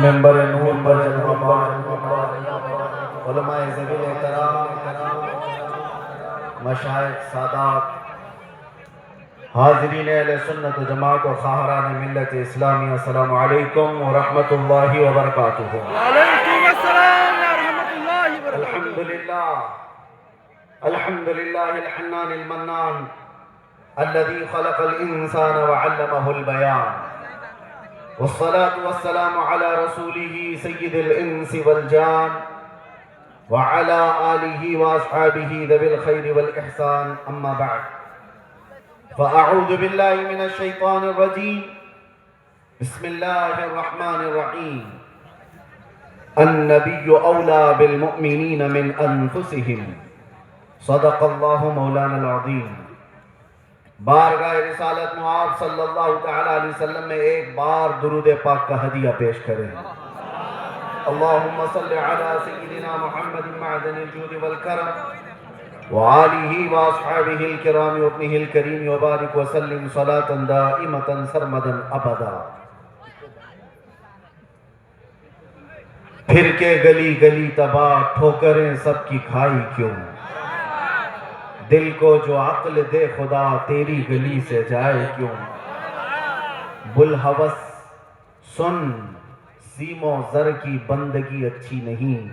ممبر نور پر جلوہ علماء ذویل احترام، مشائخ سادات، حاضرین اہل سنت و جماعت و خواہران ملت اسلامی، السلام علیکم ورحمۃ اللہ وبرکاتہ۔ وعلیکم السلام ورحمۃ اللہ وبرکاتہ۔ الحمدللہ الحنان المنان الذي خلق الانسان وعلمه البيان، والصلاة والسلام على رسوله سید الانس والجان وعلى آلہ واصحابہ ذوی الخیر والاحسان، اما بعد فاعوذ باللہ من الشیطان الرجیم، بسم اللہ الرحمن الرحیم۔ النبی اولا بالمؤمنین من انفسہم، صدق اللہ مولانا العظیم۔ بارگاہ رسالت معاب صلی اللہ تعالی علیہ وسلم میں ایک بار درود پاک کا ہدیہ پیش کریں۔ اللہم صلی علی سیدنا محمد معدن الجود والکرم وآلہ واصحابہ الکرام وابنہ الکریم وبارک وسلم صلاة دائمتا سرمدا ابدا۔ پھر کے گلی گلی تباہ ٹھوکریں سب کی کھائی کیوں، دل کو جو عقل دے خدا تیری گلی سے جائے کیوں۔ بلحوث سن سیم و زر کی بندگی اچھی نہیں،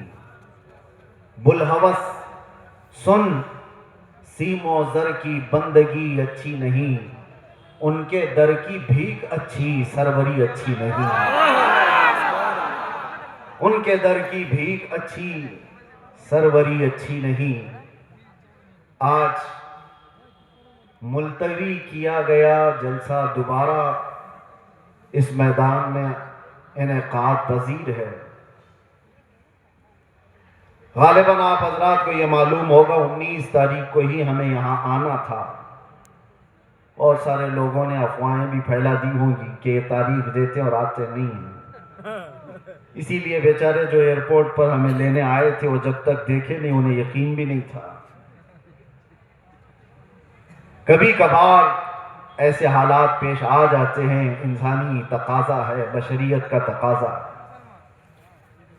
بلحوث سن سیم و زر کی بندگی اچھی نہیں، ان کے در کی بھیک اچھی سروری اچھی نہیں، ان کے در کی بھیک اچھی سروری اچھی نہیں۔ آج ملتوی کیا گیا جلسہ دوبارہ اس میدان میں انعقاد پذیر ہے۔ غالباً آپ حضرات کو یہ معلوم ہوگا 19 تاریخ کو ہی ہمیں یہاں آنا تھا، اور سارے لوگوں نے افواہیں بھی پھیلا دی ہوں گی کہ یہ تاریخ دیتے اور آتے نہیں ہیں۔ اسی لیے بیچارے جو ایئرپورٹ پر ہمیں لینے آئے تھے وہ جب تک دیکھے نہیں انہیں یقین بھی نہیں تھا۔ کبھی کبھار ایسے حالات پیش آ جاتے ہیں، انسانی تقاضا ہے، بشریت کا تقاضا۔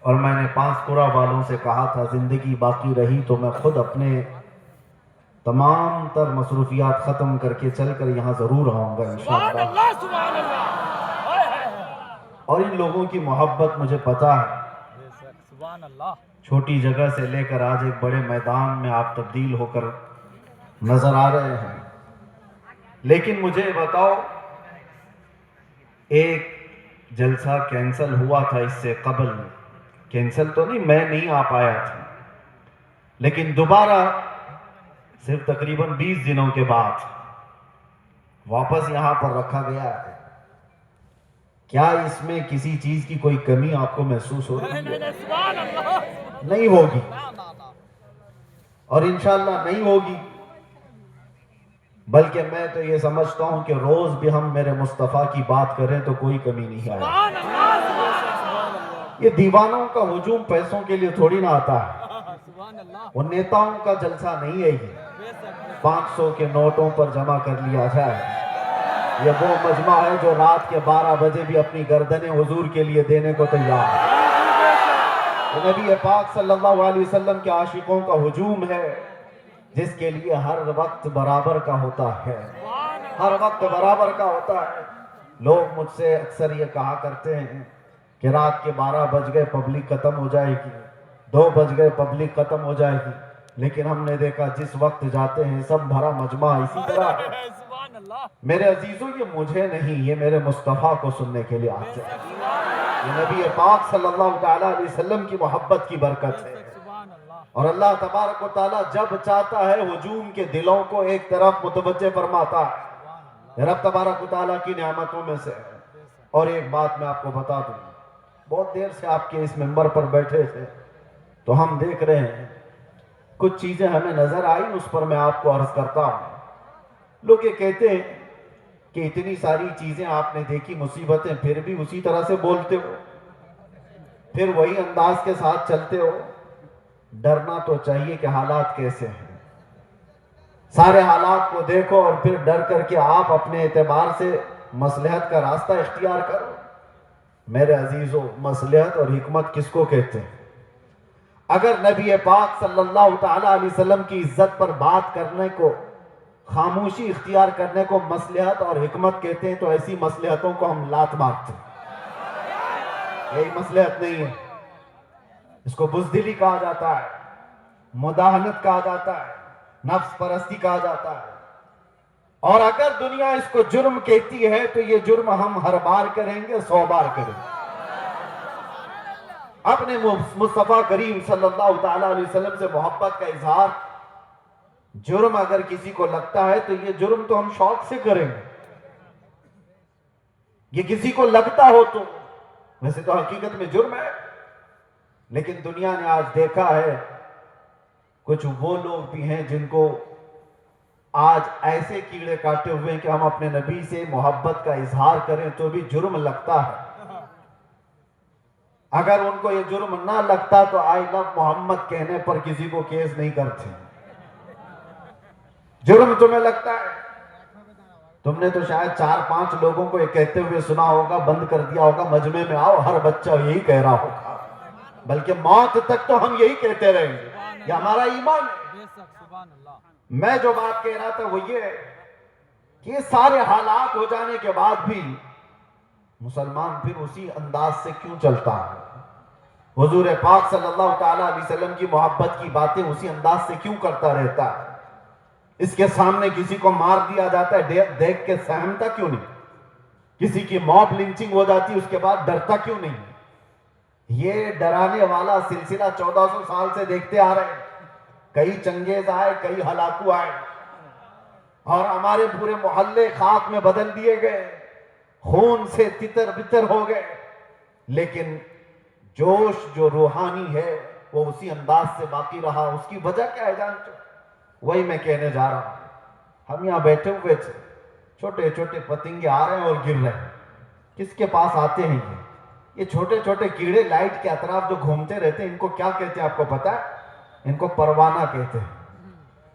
اور میں نے پانسپورہ والوں سے کہا تھا زندگی باقی رہی تو میں خود اپنے تمام تر مصروفیات ختم کر کے چل کر یہاں ضرور آؤں گا انشاءاللہ۔ سبحان اللہ۔ اور ان لوگوں کی محبت مجھے پتا ہے، سبحان اللہ۔ چھوٹی جگہ سے لے کر آج ایک بڑے میدان میں آپ تبدیل ہو کر نظر آ رہے ہیں۔ لیکن مجھے بتاؤ، ایک جلسہ کینسل ہوا تھا اس سے قبل، کینسل تو نہیں، میں نہیں آ پایا تھا، لیکن دوبارہ صرف تقریباً 20 دنوں کے بعد واپس یہاں پر رکھا گیا ہے۔ کیا اس میں کسی چیز کی کوئی کمی آپ کو محسوس ہو رہی ہے؟ سبحان اللہ۔ نہیں ہوگی، اور انشاءاللہ نہیں ہوگی، بلکہ میں تو یہ سمجھتا ہوں کہ روز بھی ہم میرے مصطفیٰ کی بات کریں تو کوئی کمی نہیں آئے۔ سبحان اللہ۔ یہ دیوانوں کا ہجوم پیسوں کے لیے تھوڑی نہ آتا ہے، سبحان اللہ۔ وہ نیتاؤں کا جلسہ نہیں ہے یہ 500 کے نوٹوں پر جمع کر لیا جائے۔ یہ وہ مجمع ہے جو رات کے 12 بجے بھی اپنی گردنیں حضور کے لیے دینے کو تیار ہے۔ یہ نبی پاک صلی اللہ علیہ وسلم کے عاشقوں کا ہجوم ہے، جس کے لیے ہر وقت برابر کا ہوتا ہے، ہر وقت برابر کا ہوتا ہے۔ لوگ مجھ سے اکثر یہ کہا کرتے ہیں کہ رات کے 12 بج گئے پبلک ختم ہو جائے گی، 2 بج گئے پبلک ختم ہو جائے گی، لیکن ہم نے دیکھا جس وقت جاتے ہیں سب بھرا مجمع اسی طرح ہے۔ سبحان اللہ۔ میرے عزیزوں، یہ مجھے نہیں، یہ میرے مصطفیٰ کو سننے کے لیے آتے ہیں۔ یہ نبی پاک صلی اللہ تعالیٰ علیہ وسلم کی محبت کی برکت ہے، سبحان اللہ۔ اور اللہ تبارک و تعالیٰ جب چاہتا ہے ہجوم کے دلوں کو ایک طرف متوجہ فرماتا ہے۔ یہ رب تبارک و تعالیٰ کی نعمتوں میں سے ہے۔ اور ایک بات میں آپ کو بتا دوں، بہت دیر سے آپ کے اس منبر پر بیٹھے تھے تو ہم دیکھ رہے ہیں کچھ چیزیں ہمیں نظر آئی، اس پر میں آپ کو عرض کرتا ہوں۔ لوگ یہ کہتے ہیں کہ اتنی ساری چیزیں آپ نے دیکھی، مصیبتیں، پھر بھی اسی طرح سے بولتے ہو، پھر وہی انداز کے ساتھ چلتے ہو۔ ڈرنا تو چاہیے کہ حالات کیسے ہیں، سارے حالات کو دیکھو اور پھر ڈر کر کے آپ اپنے اعتبار سے مصلحت کا راستہ اختیار کرو۔ میرے عزیزو، مصلحت اور حکمت کس کو کہتے ہیں؟ اگر نبی پاک صلی اللہ تعالی علیہ وسلم کی عزت پر بات کرنے کو، خاموشی اختیار کرنے کو مصلحت اور حکمت کہتے ہیں، تو ایسی مصلحتوں کو ہم لات مارتے ہیں۔ یہی مصلحت نہیں ہے، اس کو بزدلی کہا جاتا ہے، مداہنت کہا جاتا ہے، نفس پرستی کہا جاتا ہے۔ اور اگر دنیا اس کو جرم کہتی ہے تو یہ جرم ہم ہر بار کریں گے، 100 بار کریں گے۔ اپنے مصطفیٰ کریم صلی اللہ تعالی علیہ وسلم سے محبت کا اظہار جرم اگر کسی کو لگتا ہے تو یہ جرم تو ہم شوق سے کریں گے۔ یہ کسی کو لگتا ہو تو، ویسے تو حقیقت میں جرم ہے، لیکن دنیا نے آج دیکھا ہے کچھ وہ لوگ بھی ہیں جن کو آج ایسے کیڑے کاٹے ہوئے ہیں کہ ہم اپنے نبی سے محبت کا اظہار کریں تو بھی جرم لگتا ہے۔ اگر ان کو یہ جرم نہ لگتا تو آئی لو محمد کہنے پر کسی کو کیس نہیں کرتے۔ جرم تمہیں لگتا ہے، تم نے تو شاید 4-5 لوگوں کو یہ کہتے ہوئے سنا ہوگا، بند کر دیا ہوگا، مجمع میں آؤ، ہر بچہ یہی کہہ رہا ہوگا، بلکہ موت تک تو ہم یہی کہتے رہیں گے، یہ ہمارا ایمان ہے۔ بے شک، سبحان اللہ۔ میں جو بات کہہ رہا تھا وہ یہ ہے کہ یہ سارے حالات ہو جانے کے بعد بھی مسلمان پھر اسی انداز سے کیوں چلتا ہے؟ حضور پاک صلی اللہ تعالی علیہ وسلم کی محبت کی باتیں اسی انداز سے کیوں کرتا رہتا ہے؟ اس کے سامنے کسی کو مار دیا جاتا ہے، دیکھ کے سہمتا کیوں نہیں؟ کسی کی موب لنچنگ ہو جاتی ہے، اس کے بعد ڈرتا کیوں نہیں؟ یہ ڈرانے والا سلسلہ 1400 سال سے دیکھتے آ رہے ہیں۔ کئی چنگیز آئے، کئی ہلاکو آئے، اور ہمارے پورے محلے خاک میں بدل دیے گئے، خون سے تتر بتر ہو گئے، لیکن جوش جو روحانی ہے وہ اسی انداز سے باقی رہا۔ اس کی وجہ کیا ہے جانتے ہو؟ وہی میں کہنے جا رہا ہوں۔ ہم یہاں بیٹھے ہوئے تھے، چھوٹے چھوٹے پتنگے آ رہے ہیں اور گر رہے ہیں۔ کس کے پاس آتے ہیں یہ چھوٹے چھوٹے کیڑے لائٹ کے اطراف جو گھومتے رہتے ہیں، ان کو کیا کہتے ہیں آپ کو پتا ہے؟ ان کو پروانہ کہتے ہیں،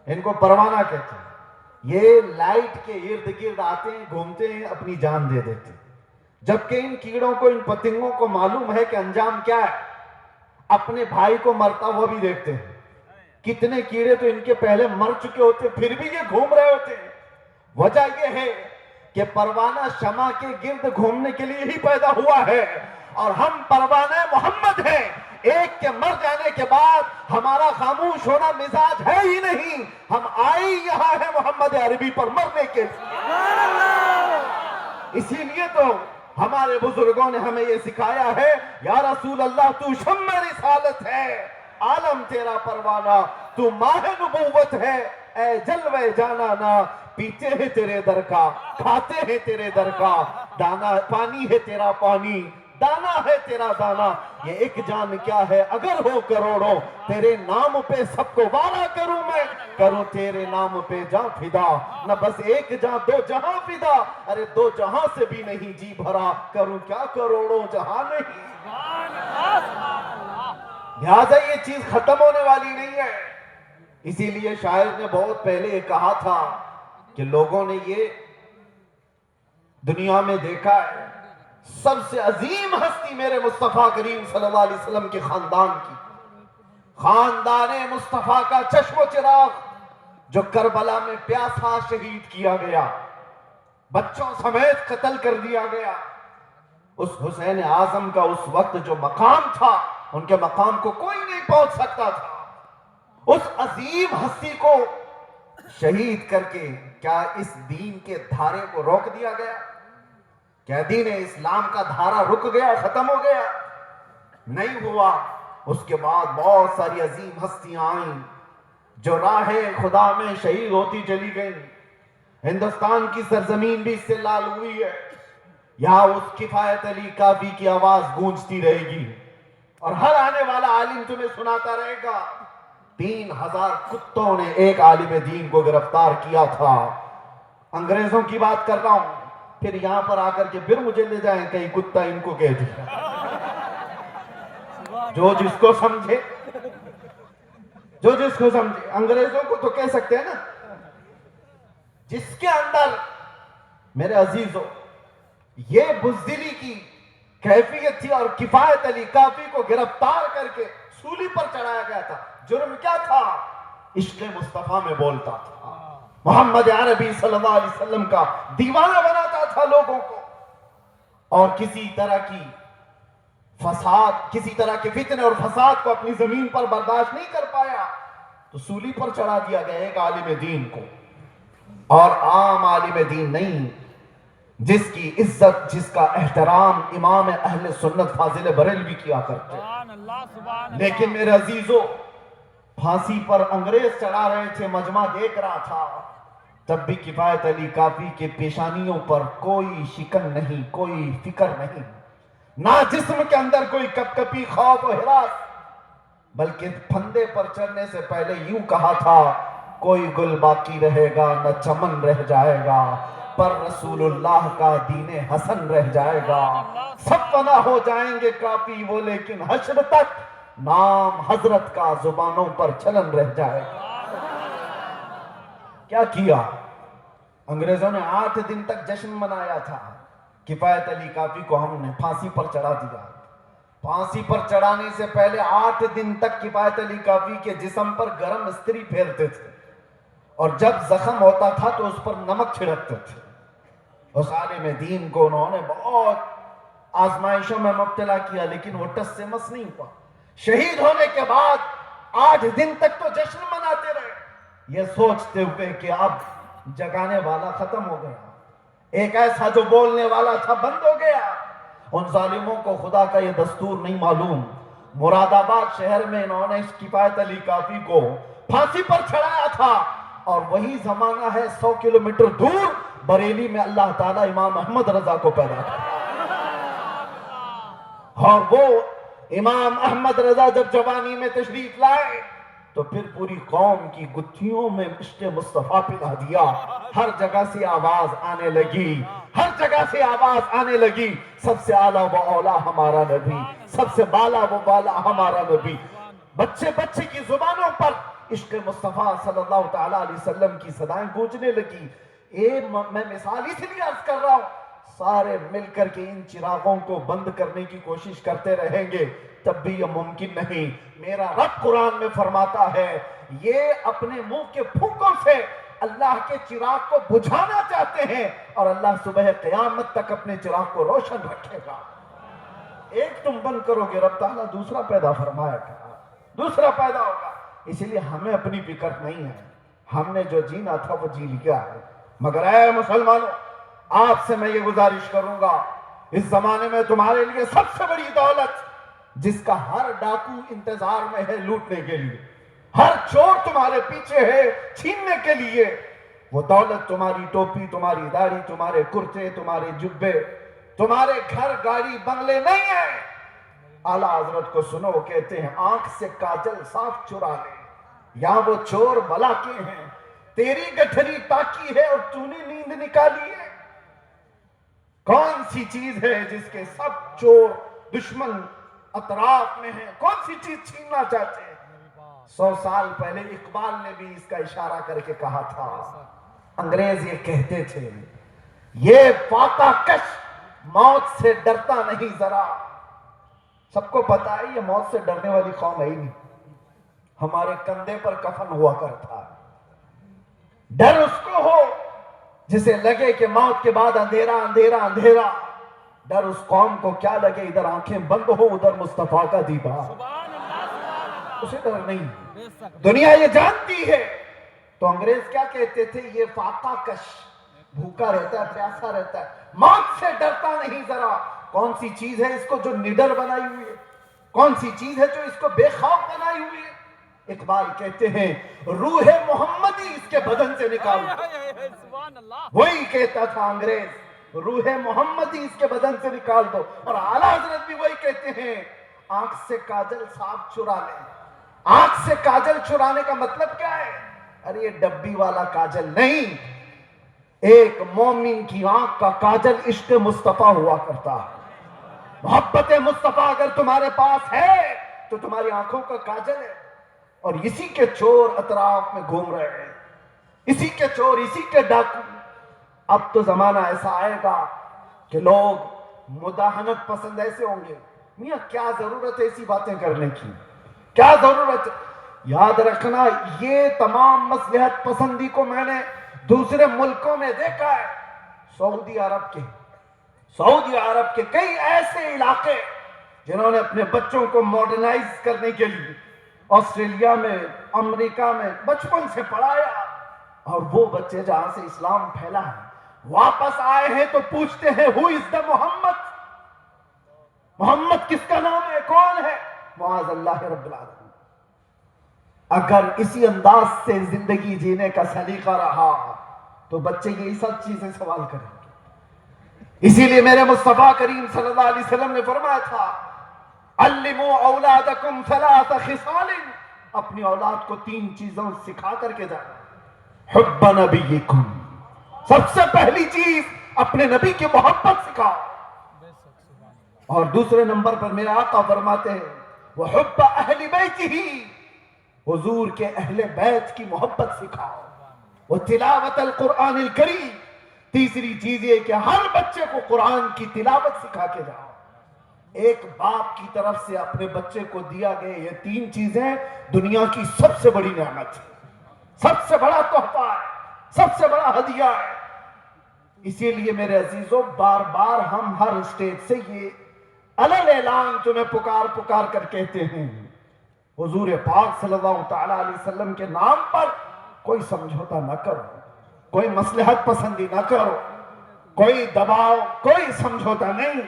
ان کو پروانہ کہتے ہیں۔ یہ لائٹ کے ارد گرد آتے ہیں، گھومتے ہیں، اپنی جان دے دیتے ہیں، جبکہ ان کیڑوں کو، ان پتنگوں کو معلوم ہے کہ انجام کیا ہے۔ اپنے بھائی کو مرتا ہوا بھی دیکھتے ہیں۔ کتنے کیڑے تو ان کے پہلے مر چکے ہوتے ہیں، پھر بھی یہ گھوم رہے ہوتے ہیں۔ وجہ یہ ہے کہ پروانہ شمع کے گرد گھومنے کے لیے ہی پیدا ہوا ہے، اور ہم پروانہ محمد ہیں۔ ایک کے مر جانے کے بعد ہمارا خاموش ہونا مزاج ہے ہی نہیں، ہم آئے یہاں ہیں محمد عربی پر مرنے کے لیے۔ اسی لیے تو ہمارے بزرگوں نے ہمیں یہ سکھایا ہے، یا رسول اللہ تو شمع رسالت ہے، عالم تیرا پروانہ، تو ماہ نبوت ہے، اے جلوے جانانا، پیتے ہیں تیرے در کا، کھاتے ہیں تیرے در کا، دانا پانی ہے تیرا پانی، دانا ہے تیرا دانا۔ یہ ایک جان کیا ہے اگر ہو کروڑوں، تیرے نام پہ سب کو وعدہ کروں میں، کروں تیرے نام پہ جاں فدا، نہ بس ایک جاں 2 جہاں فدا، ارے 2 جہاں سے بھی نہیں جی بھرا، کروں کیا کروڑوں جہاں نہیں۔ لہٰذا یہ چیز ختم ہونے والی نہیں ہے۔ اسی لیے شاعر نے بہت پہلے یہ کہا تھا کہ لوگوں نے یہ دنیا میں دیکھا ہے، سب سے عظیم ہستی میرے مصطفیٰ کریم صلی اللہ علیہ وسلم کے خاندان کی، خاندان مصطفیٰ کا چشم و چراغ، جو کربلا میں پیاسا شہید کیا گیا، بچوں سمیت قتل کر دیا گیا۔ اس حسین اعظم کا اس وقت جو مقام تھا، ان کے مقام کو کوئی نہیں پہنچ سکتا تھا۔ اس عظیم ہستی کو شہید کر کے کیا اس دین کے دھارے کو روک دیا گیا؟ کیا دین اسلام کا دھارا رک گیا، ختم ہو گیا؟ نہیں ہوا۔ اس کے بعد بہت ساری عظیم ہستیاں آئیں جو راہ خدا میں شہید ہوتی چلی گئیں۔ ہندوستان کی سرزمین بھی اس سے لال ہوئی ہے۔ یہاں اس کفایت علی کافی کی آواز گونجتی رہے گی، اور ہر آنے والا عالم تمہیں سناتا رہے گا 3000 کتوں نے ایک عالم دین کو گرفتار کیا تھا۔ انگریزوں کی بات کر رہا ہوں، پھر یہاں پر آ کر کے پھر مجھے لے جائیں کہیں کتا ان کو کہہ دیا۔ جو جس کو سمجھے، جو جس کو سمجھے، انگریزوں کو تو کہہ سکتے ہیں نا۔ جس کے اندر میرے عزیزوں یہ بزدلی کی کیفیت تھی. اور کفایت علی کافی کو گرفتار کر کے سولی پر چڑھایا گیا تھا. جرم کیا تھا؟ عشق مصطفیٰ میں بولتا تھا, محمد عربی صلی اللہ علیہ وسلم کا دیوانہ بناتا تھا لوگوں کو, اور کسی طرح کی فساد, کسی طرح کے فتنے اور فساد کو اپنی زمین پر برداشت نہیں کر پایا, تو سولی پر چڑھا دیا گیا ایک عالم دین کو. اور عام عالم دین نہیں, جس کی عزت, جس کا احترام امام اہل سنت فاضل بریلوی کیا کرتے. سبحان اللہ سبحان اللہ. لیکن میرے عزیزو, پھانسی پر انگریز چڑھا رہے تھے, مجمع دیکھ رہا تھا, تب بھی کفایت علی کافی کے پیشانیوں پر کوئی شکن نہیں, کوئی فکر نہیں, نہ جسم کے اندر کوئی کپ کپی خوف و ہراس, بلکہ پھندے پر چڑھنے سے پہلے یوں کہا تھا, کوئی گل باقی رہے گا نہ چمن رہ جائے گا, پر رسول اللہ کا دین حسن رہ جائے گا. سب فنا ہو جائیں گے کافی وہ, لیکن حشر تک نام حضرت کا زبانوں پر چلن رہ جائے گا. کیا کیا انگریزوں نے؟ 8 دن تک جشن منایا تھا. کفایت علی کافی کو ہم نے پھانسی پر چڑھا دیا. پھانسی پر چڑھانے سے پہلے 8 دن تک کفایت علی کافی کے جسم پر گرم استری پھیرتے تھے, اور جب زخم ہوتا تھا تو اس پر نمک چھڑکتے تھے. اس عالم دین کو انہوں نے بہت آزمائشوں میں مبتلا کیا, لیکن وہ ٹس سے مس نہیں ہوا. شہید ہونے کے بعد 8 دن تک تو جشن مناتے رہے, یہ سوچتے ہوئے کہ اب جگانے والا ختم ہو گیا, ایک ایسا جو بولنے والا تھا بند ہو گیا. ان ظالموں کو خدا کا یہ دستور نہیں معلوم. مراد آباد شہر میں انہوں نے کفایت علی کافی کو پھانسی پر چڑھایا تھا, اور وہی زمانہ ہے 100 کلومیٹر دور بریلی میں اللہ تعالیٰ امام احمد رضا کو پیدا کیا. اور وہ امام احمد رضا جب جوانی میں تشریف لائے تو پھر پوری قوم کی گتھیوں میں عشق مصطفیٰ پلا دیا. ہر جگہ سے آواز آنے لگی, ہر جگہ سے آواز آنے لگی, سب سے اعلیٰ و اولا ہمارا نبی, سب سے بالا و بالا ہمارا نبی. بچے بچے کی زبانوں پر عشق مصطفیٰ صلی اللہ تعالیٰ علیہ وسلم کی صدائیں گونجنے لگی. میں مثال اس لیے عرض کر رہا ہوں, سارے مل کر کے ان چراغوں کو بند کرنے کی کوشش کرتے رہیں گے تب بھی یہ ممکن نہیں. میرا رب قرآن میں فرماتا ہے, یہ اپنے منہ کے پھونکوں سے اللہ کے چراغ کو بجھانا چاہتے ہیں, اور اللہ صبح قیامت تک اپنے چراغ کو روشن رکھے گا. ایک تم بند کرو گے, رب تعالیٰ دوسرا پیدا فرمائے گا, دوسرا پیدا ہوگا. اسی لیے ہمیں اپنی فکر نہیں ہے, ہم نے جو جینا تھا وہ جی لیا ہے. مگر اے مسلمانوں, آپ سے میں یہ گزارش کروں گا, اس زمانے میں تمہارے لیے سب سے بڑی دولت جس کا ہر ڈاکو انتظار میں ہے لوٹنے کے لیے, ہر چور تمہارے پیچھے ہے چھیننے کے لیے, وہ دولت تمہاری ٹوپی, تمہاری داڑھی, تمہارے کرتے, تمہارے جبے, تمہارے گھر گاڑی بنگلے نہیں ہے. اعلیٰ حضرت کو سنو, کہتے ہیں آنکھ سے کاجل صاف چرا لے, یا وہ چور بلا کے ہیں, تیری گٹھری تاکی ہے اور تو نے نیند نکالی ہے. کون سی چیز ہے جس کے سب چور دشمن اطراف میں ہیں, کون سی چیز چھیننا چاہتے ہیں؟ 100 سال پہلے اقبال نے بھی اس کا اشارہ کر کے کہا تھا. انگریز یہ کہتے تھے, یہ فاقہ کش موت سے ڈرتا نہیں ذرا. سب کو پتا ہے یہ موت سے ڈرنے والی قوم ہے ہی نہیں. ہمارے کندھے پر کفن ہوا کرتا ہے. ڈر اس کو ہو جسے لگے کہ موت کے بعد اندھیرا اندھیرا اندھیرا. ڈر اس قوم کو کیا لگے ادھر آنکھیں بند ہو ادھر مصطفیٰ کا دیدار, اسے ڈر نہیں. دنیا یہ جانتی ہے. تو انگریز کیا کہتے تھے, یہ فاقہ کش, بھوکا رہتا ہے, پیاسا رہتا ہے, موت سے ڈرتا نہیں ذرا. کون سی چیز ہے اس کو جو نڈر بنائی ہوئی ہے, کون سی چیز ہے جو اس کو بے خوف بنائی ہوئی ہے؟ اقبال کہتے ہیں روح محمدی اس کے بدن سے نکال دو. سبحان اللہ. وہی کہتا تھا انگریز, روح محمدی اس کے بدن سے نکال دو. اور اعلیٰ حضرت بھی وہی کہتے ہیں, آنکھ سے کاجل صاف چرا لیں. آنکھ سے کاجل چرانے کا مطلب کیا ہے؟ ارے یہ ڈبی والا کاجل نہیں, ایک مومن کی آنکھ کا کاجل عشق مصطفیٰ ہوا کرتا ہے. محبت مصطفیٰ اگر تمہارے پاس ہے تو تمہاری آنکھوں کا کاجل ہے. اور اسی کے چور اطراف میں گھوم رہے ہیں, اسی کے چور, اسی کے ڈاکو. اب تو زمانہ ایسا آئے گا کہ لوگ مداحنت پسند ایسے ہوں گے، میاں کیا ضرورت ہے ایسی باتیں کرنے کی، کیا ضرورت ہے؟ یاد رکھنا یہ تمام مصلحت پسندی کو میں نے دوسرے ملکوں میں دیکھا ہے. سعودی عرب کے کئی ایسے علاقے جنہوں نے اپنے بچوں کو ماڈرنائز کرنے کے لیے آسٹریلیا میں، امریکہ میں بچپن سے پڑھایا، اور وہ بچے جہاں سے اسلام پھیلا ہے واپس آئے ہیں تو پوچھتے ہیں who is the محمد کس کا نام ہے، کون ہے؟ معاذ اللہ رب العالمین. اگر اسی انداز سے زندگی جینے کا سلیقہ رہا تو بچے یہی سب چیزیں سوال کریں گے. اسی لیے میرے مصطفیٰ کریم صلی اللہ علیہ وسلم نے فرمایا تھا علموا اولادکم ثلاث خصال، اپنی اولاد کو 3 چیزوں سکھا کر کے جانا. حب نبیکم، سب سے پہلی چیز اپنے نبی کی محبت سکھاؤ، اور دوسرے نمبر پر میرے آقا فرماتے ہیں وحب اہل بیتہ، حضور کے اہل بیت کی محبت سکھاؤ، وتلاوت القرآن الکریم، تیسری چیز یہ کہ ہر بچے کو قرآن کی تلاوت سکھا کے جاؤ. ایک باپ کی طرف سے اپنے بچے کو دیا گئے یہ 3 چیزیں دنیا کی سب سے بڑی نعمت ہے، سب سے بڑا تحفہ ہے، سب سے بڑا ہدیہ ہے. اسی لیے میرے عزیزوں بار بار ہم ہر اسٹیج سے یہ علل اعلان تمہیں پکار کر کہتے ہیں حضور پاک صلی اللہ تعالیٰ علیہ وسلم کے نام پر کوئی سمجھوتا نہ کرو، کوئی مصلحت پسندی نہ کرو، کوئی دباؤ، کوئی سمجھوتا نہیں.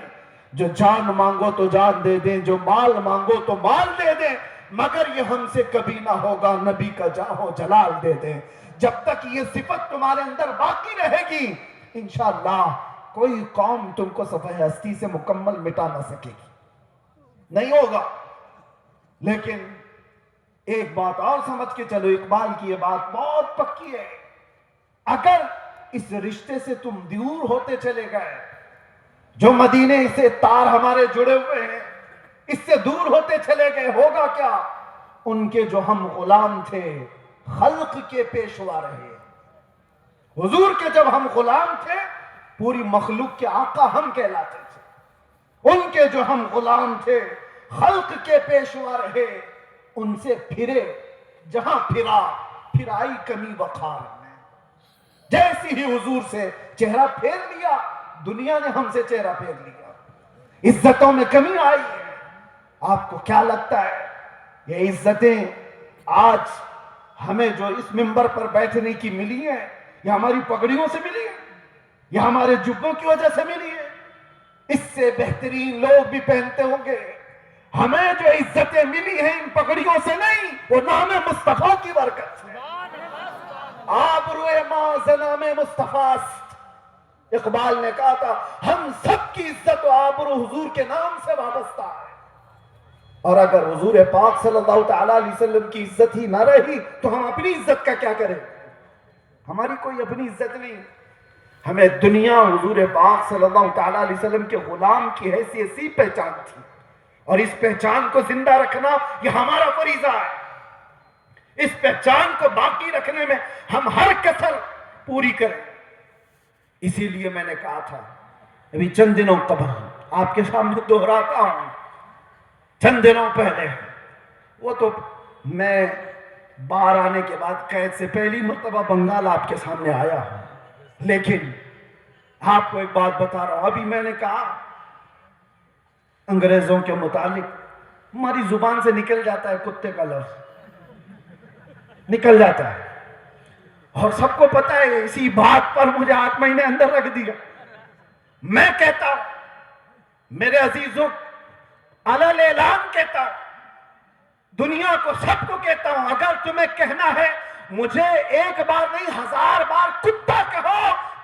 جو جان مانگو تو جان دے دیں، جو مال مانگو تو مال دے دیں، مگر یہ ہم سے کبھی نہ ہوگا نبی کا جاہ و جلال دے دیں. جب تک یہ صفت تمہارے اندر باقی رہے گی انشاءاللہ کوئی قوم تم کو صفحہ ہستی سے مکمل مٹا نہ سکے گی، نہیں ہوگا. لیکن ایک بات اور سمجھ کے چلو، اقبال کی یہ بات بہت پکی ہے، اگر اس رشتے سے تم دور ہوتے چلے گئے، جو مدینے سے تار ہمارے جڑے ہوئے ہیں اس سے دور ہوتے چلے گئے، ہوگا کیا؟ ان کے جو ہم غلام تھے خلق کے پیشوا رہے. حضور کے جب ہم غلام تھے پوری مخلوق کے آقا ہم کہلاتے تھے، ان کے جو ہم غلام تھے خلق کے پیشوا رہے. ان سے پھرے جہاں پھرائی کمی وقار میں، جیسی ہی حضور سے چہرہ پھیر لیا دنیا نے ہم سے چہرہ پھیر لیا، عزتوں میں کمی آئی ہے. آپ کو کیا لگتا ہے یہ عزتیں آج ہمیں جو اس منبر پر بیٹھنے کی ملی ہیں یہ ہماری پگڑیوں سے ملی ہے، یہ ہمارے جبوں کی وجہ سے ملی ہے؟ اس سے بہترین لوگ بھی پہنتے ہوں گے. ہمیں جو عزتیں ملی ہیں ان پگڑیوں سے نہیں، وہ نام مصطفیٰ کی برکت سے. آبروئے ما زنام مصطفیٰ است. اقبال نے کہا تھا ہم سب کی عزت و آبرو حضور کے نام سے وابستہ ہے. اور اگر حضور پاک صلی اللہ تعالیٰ علیہ وسلم کی عزت ہی نہ رہی تو ہم اپنی عزت کا کیا کریں؟ ہماری کوئی اپنی عزت نہیں. ہمیں دنیا حضور پاک صلی اللہ تعالیٰ علیہ وسلم کے غلام کی حیثیت سی پہچان تھی، اور اس پہچان کو زندہ رکھنا یہ ہمارا فریضہ ہے. اس پہچان کو باقی رکھنے میں ہم ہر کسر پوری کریں. اسی لیے میں نے کہا تھا ابھی چند دنوں قبل آپ کے سامنے دہراتا ہوں، چند دنوں پہلے، وہ تو میں باہر آنے کے بعد قید سے پہلی مرتبہ بنگال آپ کے سامنے آیا ہوں، لیکن آپ کو ایک بات بتا رہا ہوں. ابھی میں نے کہا انگریزوں کے متعلق ہماری زبان سے نکل جاتا ہے کتے کا لفظ، نکل جاتا ہے، اور سب کو پتا ہے. اسی بات پر مجھے 8 مہینے اندر رکھ دیا. میں کہتا ہوں میرے عزیزوں، علل اعلان کہتا ہوں، دنیا کو سب کو کہتا ہوں، اگر تمہیں کہنا ہے مجھے 1 بار نہیں 1000 بار کتا کہو،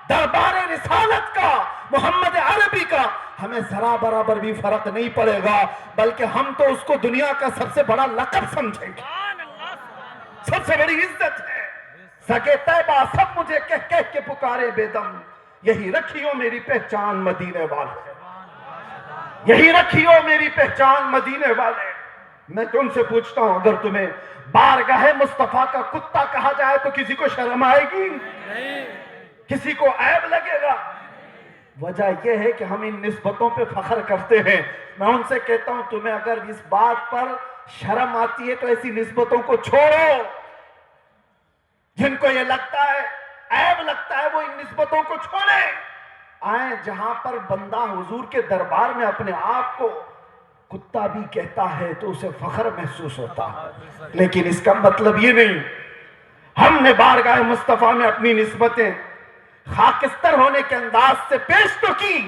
دربار رسالت کا، محمد عربی کا، ہمیں ذرا برابر بھی فرق نہیں پڑے گا، بلکہ ہم تو اس کو دنیا کا سب سے بڑا لقب سمجھیں گے، سب سے بڑی عزت ہے. سگے طیبہ سب مجھے کہہ کہہ کے پکارے بے دم، یہی رکھیو میری پہچان مدینے والے، یہی رکھیو میری پہچان مدینے والے. میں تم سے پوچھتا ہوں اگر تمہیں بارگاہ مصطفیٰ کا کتا کہا جائے تو کسی کو شرم آئے گی؟ کسی کو عیب لگے گا؟ وجہ یہ ہے کہ ہم ان نسبتوں پہ فخر کرتے ہیں. میں ان سے کہتا ہوں تمہیں اگر اس بات پر شرم آتی ہے تو ایسی نسبتوں کو چھوڑو. جن کو یہ لگتا ہے عیب لگتا ہے وہ ان نسبتوں کو چھوڑے. آئیں جہاں پر بندہ حضور کے دربار میں اپنے آپ کو کتا بھی کہتا ہے تو اسے فخر محسوس ہوتا ہے. لیکن اس کا مطلب یہ نہیں. ہم نے بارگاہ مصطفیٰ میں اپنی نسبتیں خاکستر ہونے کے انداز سے پیش تو کی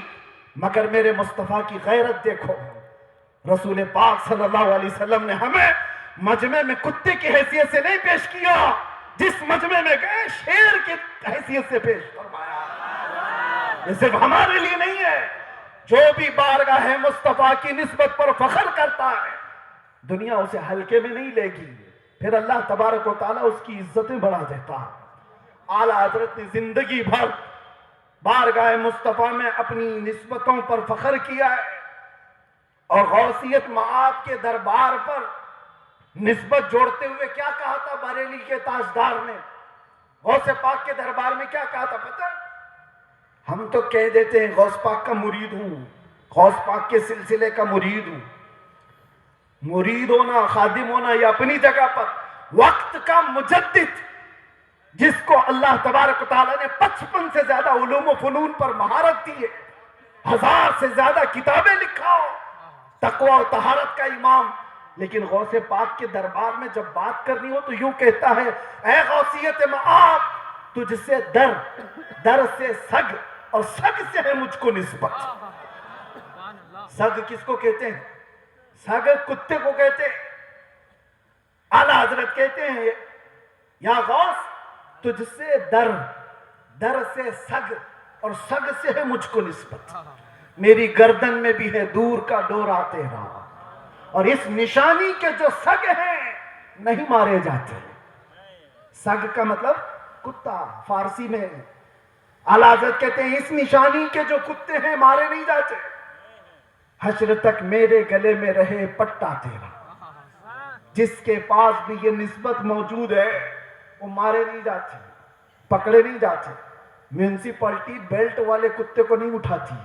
مگر میرے مصطفیٰ کی غیرت دیکھو. رسول پاک صلی اللہ علیہ وسلم نے ہمیں مجمع میں کتے کی حیثیت سے نہیں پیش کیا. جس مجمع میں گئے شیر کی حیثیت سے پیش فرمایا. یہ صرف ہمارے لیے نہیں ہے. جو بھی بارگاہ مصطفیٰ کی نسبت پر فخر کرتا ہے دنیا اسے ہلکے میں نہیں لے گی. پھر اللہ تبارک و تعالیٰ اس کی عزتیں بڑھا دیتا. اعلیٰ حضرت نے زندگی بھر بارگاہ مصطفیٰ میں اپنی نسبتوں پر فخر کیا ہے اور غوثیت معاد کے دربار پر نسبت جوڑتے ہوئے کیا کہا تھا بریلی کے تاجدار نے؟ غوث پاک کے دربار میں کیا کہا تھا پتہ؟ ہم تو کہہ دیتے ہیں غوث پاک کا مرید ہوں، غوث پاک کے سلسلے کا مرید ہوں. مرید ہونا، خادم ہونا یہ اپنی جگہ پر. وقت کا مجدد جس کو اللہ تبارک و تعالیٰ نے 55 سے زیادہ علوم و فنون پر مہارت دی ہے، 1000 سے زیادہ کتابیں لکھا ہو، تقوی و طہارت کا امام. لیکن غوث پاک کے دربار میں جب بات کرنی ہو تو یوں کہتا ہے اے غوثیت معاد تجھ سے در، در سے سگ اور سگ سے ہے مجھ کو نسبت. سگ کس کو کہتے ہیں؟ سگ کتے کو کہتے ہیں. اعلیٰ حضرت کہتے ہیں یا غوث تجھ سے در، در سے سگ اور سگ سے ہے مجھ کو نسبت. میری گردن میں بھی ہے دور کا ڈورا تیرا اور اس نشانی کے جو سگ ہیں نہیں مارے جاتے. سگ کا مطلب کتا فارسی میں. اعلیٰ حضرت کہتے ہیں اس نشانی کے جو کتے ہیں مارے نہیں جاتے. حشر تک میرے گلے میں رہے پٹا تیرا. جس کے پاس بھی یہ نسبت موجود ہے وہ مارے نہیں جاتے، پکڑے نہیں جاتے. میونسپلٹی بیلٹ والے کتے کو نہیں اٹھاتی.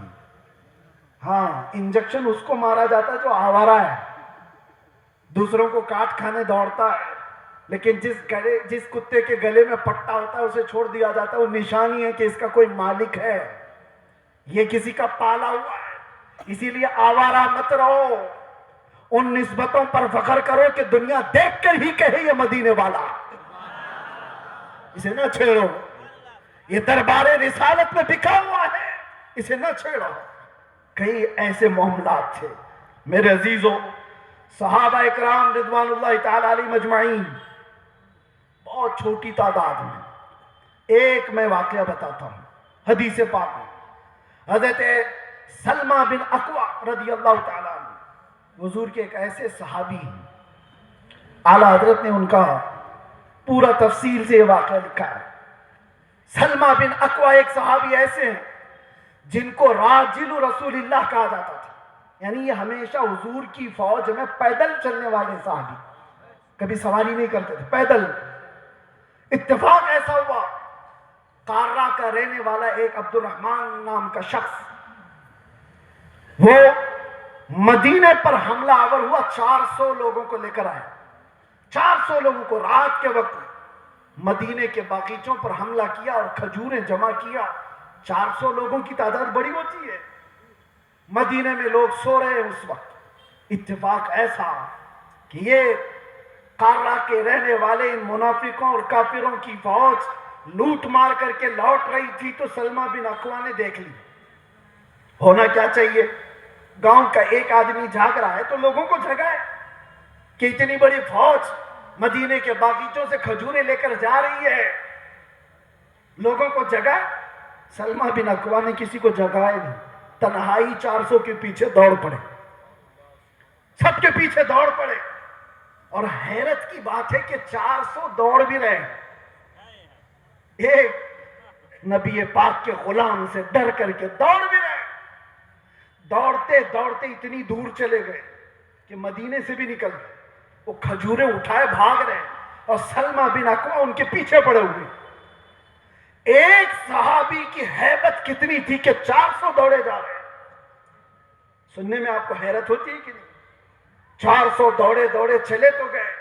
ہاں انجیکشن اس کو مارا جاتا ہے جو آوارہ ہے، دوسروں کو کاٹ کھانے دوڑتا ہے. لیکن جس کتے کے گلے میں پٹا ہوتا ہے اسے چھوڑ دیا جاتا ہے. وہ نشانی ہے کہ اس کا کوئی مالک ہے، یہ کسی کا پالا ہوا ہے. اسی لیے آوارہ مت رہو، ان نسبتوں پر فخر کرو کہ دنیا دیکھ کر ہی کہے یہ مدینے والا. اسے نہ چھیڑو، یہ دربار رسالت میں بکھا ہوا ہے، اسے نہ چھیڑو. کئی ایسے معاملات تھے میرے عزیزوں. صحابہ اکرام رضوان اللہ تعالی علیہ مجمعین بہت چھوٹی تعداد میں. ایک میں واقعہ بتاتا ہوں حدیث پاک میں. حضرت سلمہ بن اکوع رضی اللہ تعالیٰ عنہ حضور کے ایک ایسے صحابی ہیں. اعلیٰ حضرت نے ان کا پورا تفصیل سے یہ واقعہ لکھا ہے. سلمہ بن اکوع ایک صحابی ایسے ہیں جن کو راجل رسول اللہ کہا جاتا تھا. یعنی یہ ہمیشہ حضور کی فوج میں پیدل چلنے والے صحابی، کبھی سواری نہیں کرتے تھے، پیدل. اتفاق ایسا ہوا قارہ کا رہنے والا ایک عبد الرحمن نام کا شخص وہ مدینے پر حملہ آور ہوا. 400 لوگوں کو لے کر آیا. 400 لوگوں کو رات کے وقت مدینے کے باغیچوں پر حملہ کیا اور کھجوریں جمع کیا. 400 لوگوں کی تعداد بڑی ہوتی ہے. مدینے میں لوگ سو رہے ہیں اس وقت. اتفاق ایسا کہ یہ قارہ کے رہنے والے ان منافقوں اور کافروں کی فوج لوٹ مار کر کے لوٹ رہی تھی تو سلمہ بن اکوع نے دیکھ لی. ہونا کیا چاہیے، گاؤں کا ایک آدمی جھاگ رہا ہے تو لوگوں کو جگائے کہ اتنی بڑی فوج مدینے کے باغیچوں سے کھجوریں لے کر جا رہی ہے، لوگوں کو جگائے. سلمہ بن اکوع نے کسی کو جگائے نہیں، تنہائی 400 کے پیچھے دوڑ پڑے، سب کے پیچھے دوڑ پڑے. اور حیرت کی بات ہے کہ 400 دوڑ بھی رہے، ایک نبی پاک کے غلام سے ڈر کر کے دوڑ بھی رہے. دوڑتے دوڑتے اتنی دور چلے گئے کہ مدینے سے بھی نکل گئے. وہ کھجوریں اٹھائے بھاگ رہے اور سلمہ بن اکوع ان کے پیچھے پڑے ہوئے. ایک صحابی کی ہیبت کتنی تھی کہ 400 دوڑے جا رہے ہیں. سننے میں آپ کو حیرت ہوتی ہے کہ نہیں؟ 400 دوڑے دوڑے چلے تو گئے.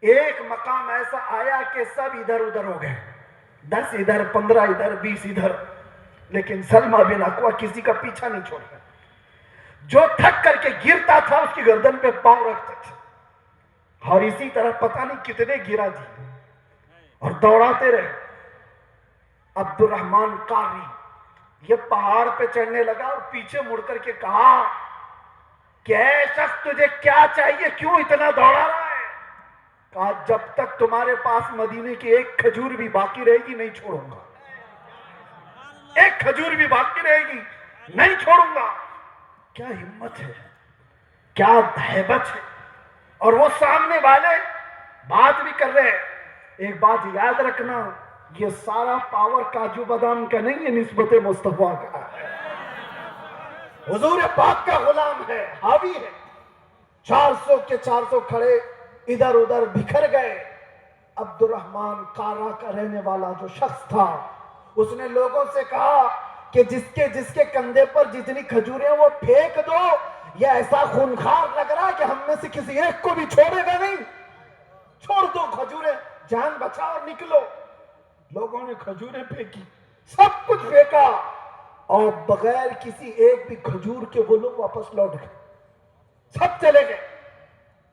ایک مقام ایسا آیا کہ سب ادھر ادھر ہو گئے, 10 ادھر 15 ادھر 20 ادھر, لیکن سلمہ بن اکوع کسی کا پیچھا نہیں چھوڑا. جو تھک کر کے گرتا تھا اس کی گردن پہ پاؤں رکھتا تھا, اور اسی طرح پتہ نہیں کتنے گرا دی اور دوڑاتے رہے. عبد الرحمن قاری یہ پہاڑ پہ چڑھنے لگا اور پیچھے مڑ کر کے کہا کہ اے شخص تجھے کیا چاہیے, کیوں اتنا دوڑا رہا ہے؟ کہا جب تک تمہارے پاس مدینے کی ایک کھجور بھی باقی رہے گی نہیں چھوڑوں گا, ایک کھجور بھی باقی رہے گی نہیں چھوڑوں گا. کیا ہمت ہے, کیا ہیبت ہے. اور وہ سامنے والے بات بھی کر رہے ہیں. ایک بات یاد رکھنا, یہ سارا پاور کاجو بادام کا نہیں ہے, نسبت مصطفیٰ کا ہے, حضور پاک کا غلام ہے, حاوی ہے. 400 کے 400 کھڑے ادھر ادھر بکھر گئے. عبد الرحمن کارا کا رہنے والا جو شخص تھا اس نے لوگوں سے کہا کہ جس کے کندھے پر جتنی کھجوریں وہ پھینک دو, یہ ایسا خونخوار لگ رہا ہے کہ ہم میں سے کسی ایک کو بھی چھوڑے گا نہیں, چھوڑ دو کھجوریں, جان بچا اور نکلو. لوگوں نے کھجوریں پھینکی, سب کچھ پھینکا, اور بغیر کسی ایک بھی کھجور کے وہ لوگ واپس لوٹ گئے, سب چلے گئے.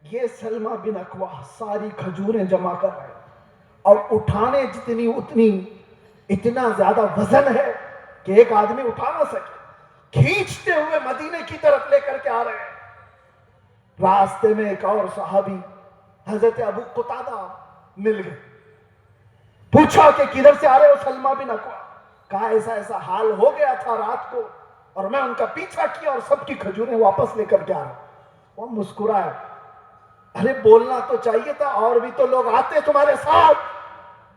یہ سلمہ بن اکوع ساری کھجوریں جمع کر رہے اور اٹھانے جتنی اتنی, اتنا زیادہ وزن ہے کہ ایک آدمی اٹھا نہ سکے. کھینچتے ہوئے مدینے کی طرف لے کر کے آ رہے ہیں. راستے میں ایک اور صحابی حضرت ابو قتادہ مل گئے. پوچھا کہ کدھر سے آ رہے ہو سلمہ بن اکوع؟ کہا ایسا ایسا حال ہو گیا تھا رات کو اور میں ان کا پیچھا کیا اور سب کی کھجوریں واپس لے کر کے آ رہا. وہ مسکرائے, ارے بولنا تو چاہیے تھا, اور بھی تو لوگ آتے تمہارے ساتھ.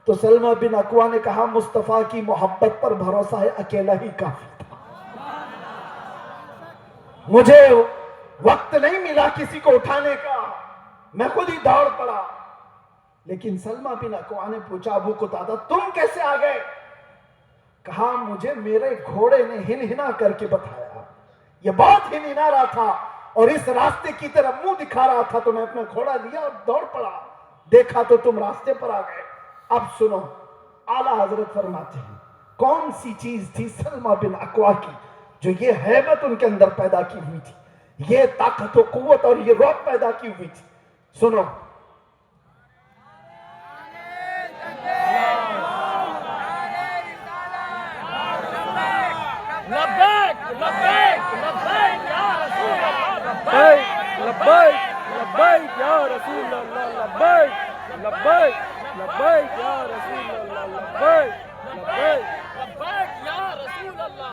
تو سلمہ بن اکوع نے کہا مصطفیٰ کی محبت پر بھروسہ ہے, اکیلا ہی کافی تھا, مجھے وقت نہیں ملا کسی کو اٹھانے کا, میں خود ہی دوڑ پڑا. لیکن سلمہ بن اکوع نے پوچھا ابو قتادہ تم کیسے آ گئے؟ کہا مجھے میرے گھوڑے نے ہنہنا کر کے بتایا, یہ بہت ہنہنا رہا تھا اور اس راستے کی طرف منہ دکھا رہا تھا, تو میں اپنا گھوڑا لیا اور دوڑ پڑا, دیکھا تو تم راستے پر آ گئے. اب سنو, اعلیٰ حضرت فرماتے ہیں کون سی چیز تھی سلمہ بن اکوع کی جو یہ ہیبت ان کے اندر پیدا کی ہوئی تھی, یہ طاقت و قوت اور یہ رعب پیدا کی ہوئی تھی. سنو, لبیک لبیک لبیک یا رسول اللہ, لبیک لبیک یا رسول اللہ, لبیک لبیک لبیک یا رسول اللہ, لبیک لبیک لبیک یا رسول اللہ.